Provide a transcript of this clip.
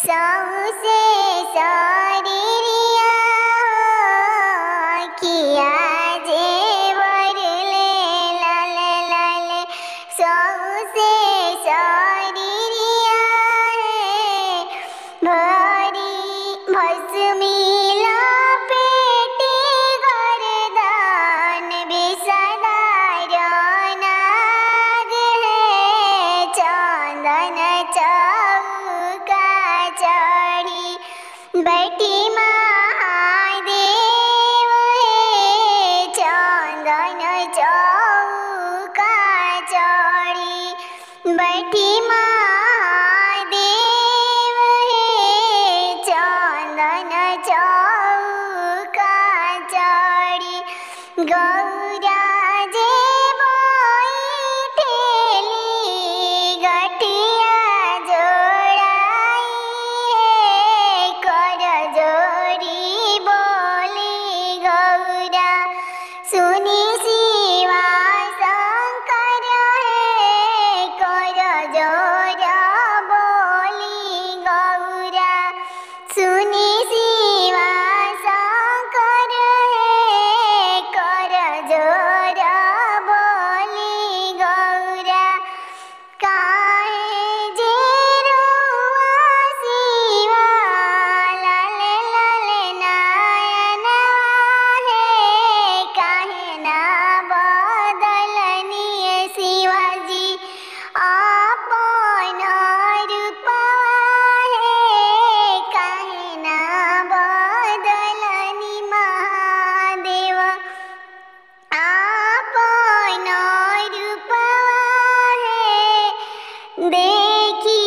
सौसे शरीरिया किया जे वरले लाल लाल सौसे शरीरिया भरी भस्मी लपेटे गर्दन विषधार नाग है चंदन चौका चढ़ी बैठी महादेव है चंदन चौका चढ़ी बैठी महादेव है चंदन चौका चढ़ी गौरा जे बैठेली गठिया जोड़ाई है कर जोड़ी बोली गौरा सुनी शिवा शंकर है कर जोड़ा बोली गौरा सुनी शिवा शंकर है कर जोड़ा बोली गौरा काहे जे रोआ शिवा लाल लाल नयनवा है काहे ना बदलनी शिवाजी आपन रूपवा है काहे ना बदलनी महादेव आपन रूपवा है देखी